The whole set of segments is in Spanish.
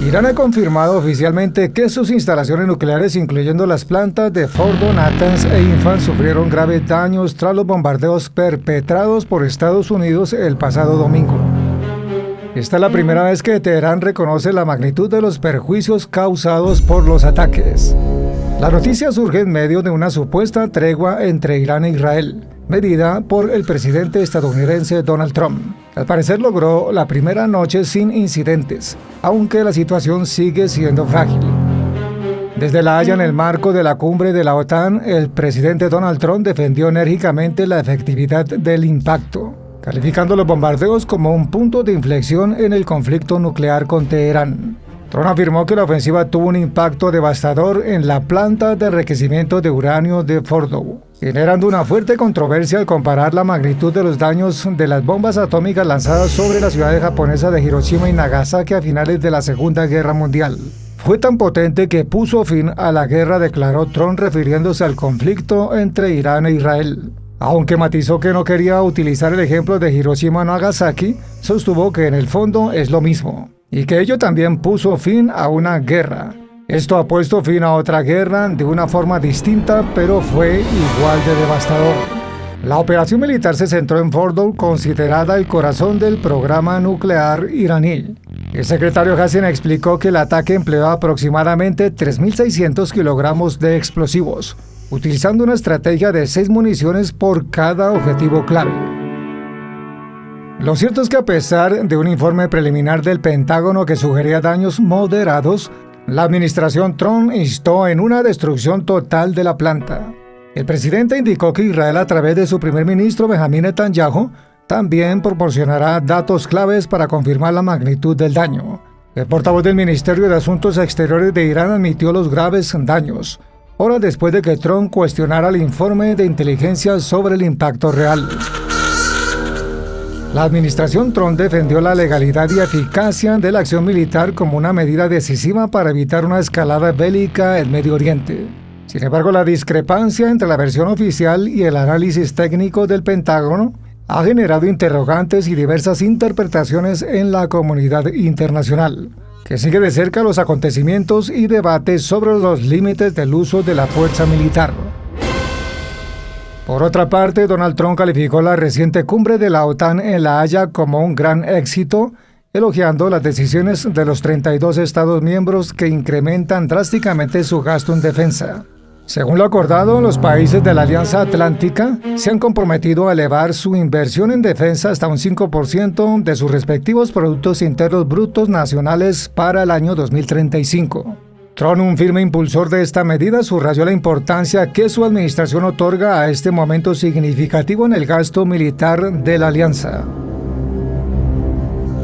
Irán ha confirmado oficialmente que sus instalaciones nucleares, incluyendo las plantas de Fordo, Natanz e Infant, sufrieron graves daños tras los bombardeos perpetrados por Estados Unidos el pasado domingo. Esta es la primera vez que Teherán reconoce la magnitud de los perjuicios causados por los ataques. La noticia surge en medio de una supuesta tregua entre Irán e Israel, medida por el presidente estadounidense Donald Trump. Al parecer logró la primera noche sin incidentes, aunque la situación sigue siendo frágil. Desde La Haya, en el marco de la cumbre de la OTAN, el presidente Donald Trump defendió enérgicamente la efectividad del impacto, calificando los bombardeos como un punto de inflexión en el conflicto nuclear con Teherán. Trump afirmó que la ofensiva tuvo un impacto devastador en la planta de enriquecimiento de uranio de Fordow, generando una fuerte controversia al comparar la magnitud de los daños de las bombas atómicas lanzadas sobre la ciudad japonesa de Hiroshima y Nagasaki a finales de la Segunda Guerra Mundial. Fue tan potente que puso fin a la guerra, declaró Trump, refiriéndose al conflicto entre Irán e Israel. Aunque matizó que no quería utilizar el ejemplo de Hiroshima o Nagasaki, sostuvo que en el fondo es lo mismo, y que ello también puso fin a una guerra. Esto ha puesto fin a otra guerra de una forma distinta, pero fue igual de devastador. La operación militar se centró en Fordow, considerada el corazón del programa nuclear iraní. El secretario Hassan explicó que el ataque empleó aproximadamente 3.600 kilogramos de explosivos, utilizando una estrategia de 6 municiones por cada objetivo clave. Lo cierto es que, a pesar de un informe preliminar del Pentágono que sugería daños moderados, la administración Trump instó en una destrucción total de la planta. El presidente indicó que Israel, a través de su primer ministro Benjamin Netanyahu, también proporcionará datos claves para confirmar la magnitud del daño. El portavoz del Ministerio de Asuntos Exteriores de Irán admitió los graves daños, horas después de que Trump cuestionara el informe de inteligencia sobre el impacto real. La administración Trump defendió la legalidad y eficacia de la acción militar como una medida decisiva para evitar una escalada bélica en Medio Oriente. Sin embargo, la discrepancia entre la versión oficial y el análisis técnico del Pentágono ha generado interrogantes y diversas interpretaciones en la comunidad internacional, que sigue de cerca los acontecimientos y debates sobre los límites del uso de la fuerza militar. Por otra parte, Donald Trump calificó la reciente cumbre de la OTAN en La Haya como un gran éxito, elogiando las decisiones de los 32 Estados miembros que incrementan drásticamente su gasto en defensa. Según lo acordado, los países de la Alianza Atlántica se han comprometido a elevar su inversión en defensa hasta un 5% de sus respectivos productos internos brutos nacionales para el año 2035. Trump, un firme impulsor de esta medida, subrayó la importancia que su administración otorga a este momento significativo en el gasto militar de la alianza.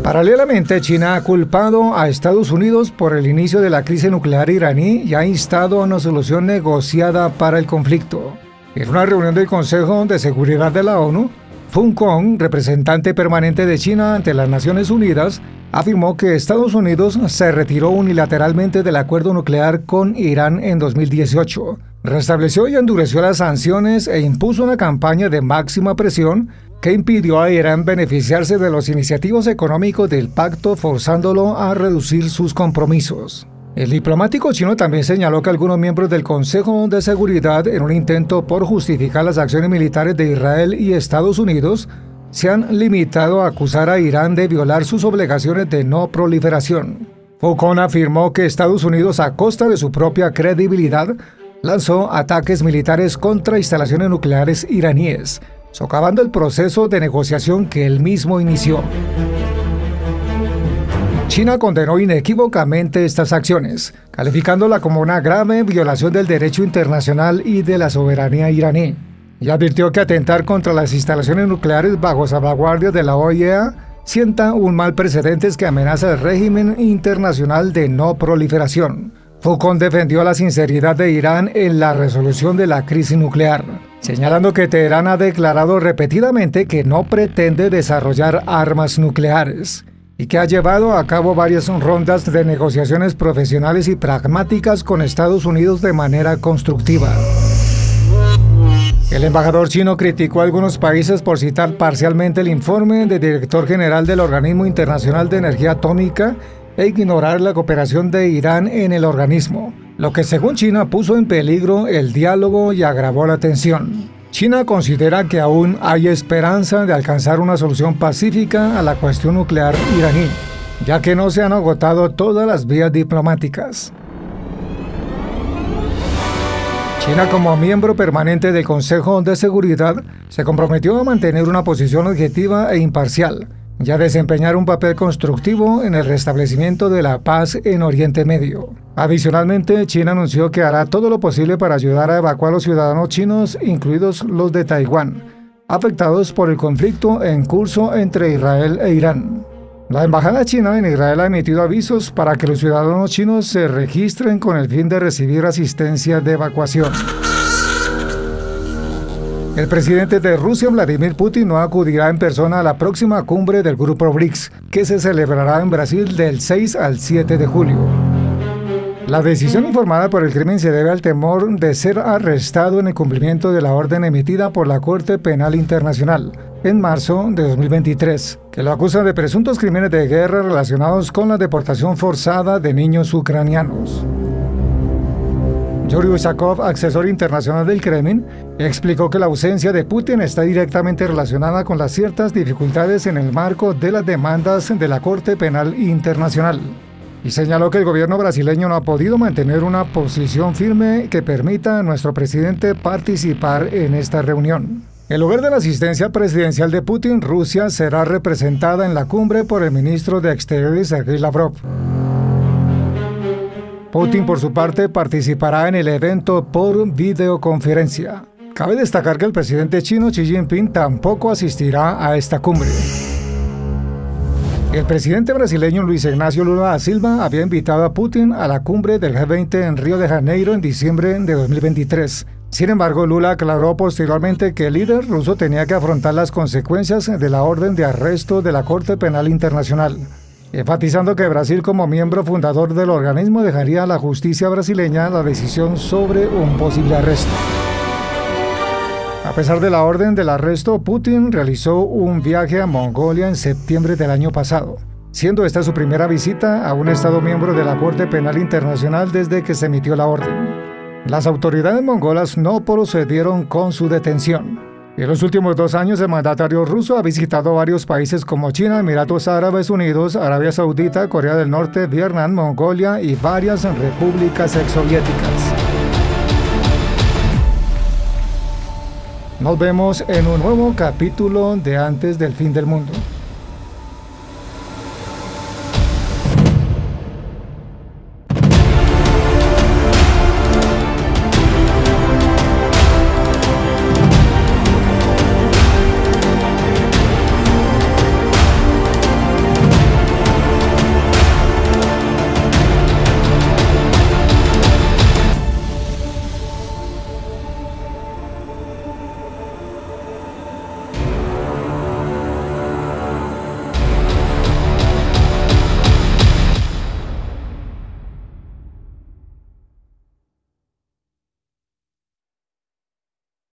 Paralelamente, China ha culpado a Estados Unidos por el inicio de la crisis nuclear iraní y ha instado a una solución negociada para el conflicto. En una reunión del Consejo de Seguridad de la ONU, Fung Kong, representante permanente de China ante las Naciones Unidas, afirmó que Estados Unidos se retiró unilateralmente del acuerdo nuclear con Irán en 2018, restableció y endureció las sanciones e impuso una campaña de máxima presión que impidió a Irán beneficiarse de los incentivos económicos del pacto, forzándolo a reducir sus compromisos. El diplomático chino también señaló que algunos miembros del Consejo de Seguridad, en un intento por justificar las acciones militares de Israel y Estados Unidos, se han limitado a acusar a Irán de violar sus obligaciones de no proliferación. Foucault afirmó que Estados Unidos, a costa de su propia credibilidad, lanzó ataques militares contra instalaciones nucleares iraníes, socavando el proceso de negociación que él mismo inició. China condenó inequívocamente estas acciones, calificándola como una grave violación del derecho internacional y de la soberanía iraní, y advirtió que atentar contra las instalaciones nucleares bajo salvaguardia de la OIEA sienta un mal precedente que amenaza el régimen internacional de no proliferación. Foucault defendió la sinceridad de Irán en la resolución de la crisis nuclear, señalando que Teherán ha declarado repetidamente que no pretende desarrollar armas nucleares y que ha llevado a cabo varias rondas de negociaciones profesionales y pragmáticas con Estados Unidos de manera constructiva. El embajador chino criticó a algunos países por citar parcialmente el informe del director general del Organismo Internacional de Energía Atómica, e ignorar la cooperación de Irán en el organismo, lo que según China puso en peligro el diálogo y agravó la tensión. China considera que aún hay esperanza de alcanzar una solución pacífica a la cuestión nuclear iraní, ya que no se han agotado todas las vías diplomáticas. China, como miembro permanente del Consejo de Seguridad, se comprometió a mantener una posición objetiva e imparcial y a desempeñar un papel constructivo en el restablecimiento de la paz en Oriente Medio. Adicionalmente, China anunció que hará todo lo posible para ayudar a evacuar a los ciudadanos chinos, incluidos los de Taiwán, afectados por el conflicto en curso entre Israel e Irán. La embajada china en Israel ha emitido avisos para que los ciudadanos chinos se registren con el fin de recibir asistencia de evacuación. El presidente de Rusia, Vladimir Putin, no acudirá en persona a la próxima cumbre del Grupo BRICS, que se celebrará en Brasil del 6 al 7 de julio. La decisión informada por el crimen se debe al temor de ser arrestado en el cumplimiento de la orden emitida por la Corte Penal Internacional en marzo de 2023, que lo acusa de presuntos crímenes de guerra relacionados con la deportación forzada de niños ucranianos. Yuri Ushakov, asesor internacional del Kremlin, explicó que la ausencia de Putin está directamente relacionada con las ciertas dificultades en el marco de las demandas de la Corte Penal Internacional, y señaló que el gobierno brasileño no ha podido mantener una posición firme que permita a nuestro presidente participar en esta reunión. En lugar de la asistencia presidencial de Putin, Rusia será representada en la cumbre por el ministro de Exteriores, Sergei Lavrov. Putin, por su parte, participará en el evento por videoconferencia. Cabe destacar que el presidente chino Xi Jinping tampoco asistirá a esta cumbre. El presidente brasileño Luis Ignacio Lula da Silva había invitado a Putin a la cumbre del G20 en Río de Janeiro en diciembre de 2023. Sin embargo, Lula aclaró posteriormente que el líder ruso tenía que afrontar las consecuencias de la orden de arresto de la Corte Penal Internacional, enfatizando que Brasil, como miembro fundador del organismo, dejaría a la justicia brasileña la decisión sobre un posible arresto. A pesar de la orden del arresto, Putin realizó un viaje a Mongolia en septiembre del año pasado, siendo esta su primera visita a un Estado miembro de la Corte Penal Internacional desde que se emitió la orden. Las autoridades mongolas no procedieron con su detención. En los últimos 2 años, el mandatario ruso ha visitado varios países como China, Emiratos Árabes Unidos, Arabia Saudita, Corea del Norte, Vietnam, Mongolia y varias repúblicas exsoviéticas. Nos vemos en un nuevo capítulo de Antes del Fin del Mundo.